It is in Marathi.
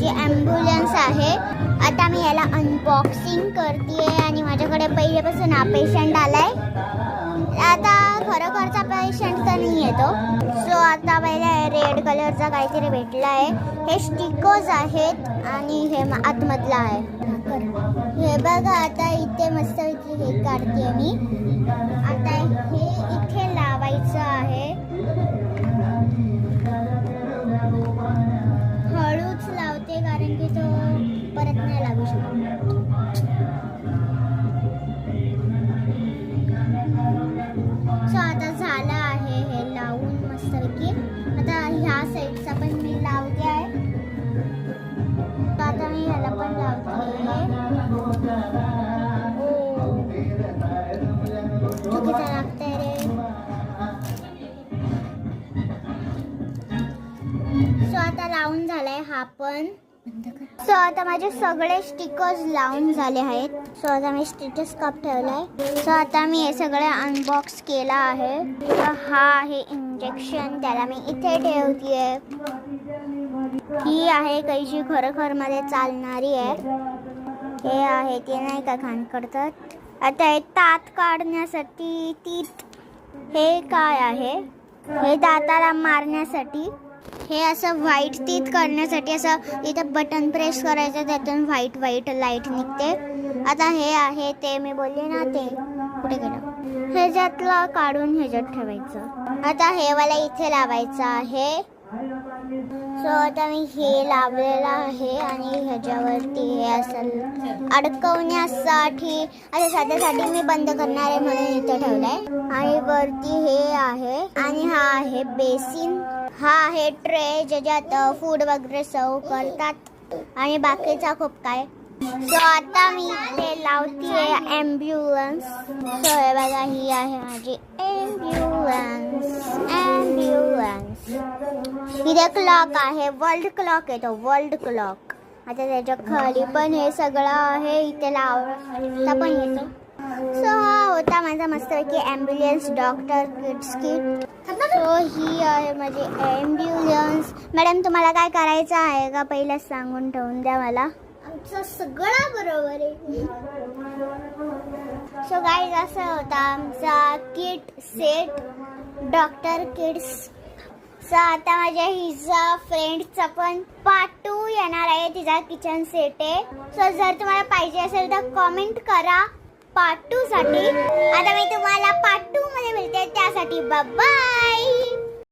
माझी ॲम्ब्युलन्स आहे. आता मी याला अनबॉक्सिंग करते आणि माझ्याकडे पहिल्यापासून हा पेशंट आलाय. आता खरोखरचा पेशंट तर नाही येतो. सो आता पहिला रेड कलरचा काहीतरी भेटला आहे. हे स्टिकर्स आहेत आणि हे आतमधला आहे. हे बघा आता इथे मस्त हे काढते मी. आता हे इथे लावायचं आहे. हळूच लावते कारण की तो परत नाही लागू शकतो. सो आता झालं आहे हे लावून मस्तपैकी. आता ह्या साईडचा पण मी लावते आहे. आता मी ह्याला पण लावते. चुकीचं लागतंय रे. सो आता लावून झालाय हा पण. सो आता माझे सगळे स्टिकर्स लावून झाले आहेत. सो आता मी स्टेटस्कोप ठेवलाय. सो आता मी हे सगळे अनबॉक्स केला आहे. हा आहे इंजेक्शन, त्याला मी इथे ठेवतीये. ही आहे कैची खरोखर मध्ये चालणारी आहे. हे आहे ते नाही का घाण करतात. आता हे दात काढण्यासाठी तीत. हे काय आहे? हे दाताला मारण्यासाठी. हे असं व्हाईट तीत करण्यासाठी असं इथं बटन प्रेस करायचं, त्यातून व्हाईट लाईट निघते. आता हे आहे ते मी बोलले ना ते कुठे गेलं. ह्याच्यातला काढून ह्याच्यात ठेवायचं. आता हे वाला इथे लावायचं आहे. सो आता मी हे लावलेलं आहे आणि ह्याच्यावरती हे असं अडकवण्यासाठी आता साध्यासाठी मी बंद करणार आहे म्हणून इथे ठेवलंय. आणि वरती हे आहे आणि हा आहे बेसिन. हा आहे ट्रे ज्याच्यात फूड वगैरे सर्व करतात आणि बाकीचा खूप काय. सो आता मी इथे लावते ॲम्ब्युलन्स. सो हे बघा ही आहे माझी ॲम्ब्युलन्स. इथे क्लॉक आहे, वर्ल्ड क्लॉक आहे तो, वर्ल्ड क्लॉक. आता त्याच्या खाली पण हे सगळं आहे. इथे लावता पण येतो. सो हा होता माझा मस्तपैकी ambulance doctor kids kit. So ही आहे माझी ॲम्ब्युलन्स. मॅडम तुम्हाला काय करायचं आहे का पहिलं सांगून ठेवून द्या मला. आमचं सगळं बरोबर आहे. सो गाईज असं होता आमचा kit set doctor kids. So आता माझ्या हिचा फ्रेंडचा पण पार्ट 2 येणार आहे. तिचा किचन सेट आहे. सो जर तुम्हाला पाहिजे असेल तर कॉमेंट करा पार्ट 2 साठी. आता मी तुम्हाला पार्ट 2 मध्ये मिळते, त्यासाठी बाय बाय.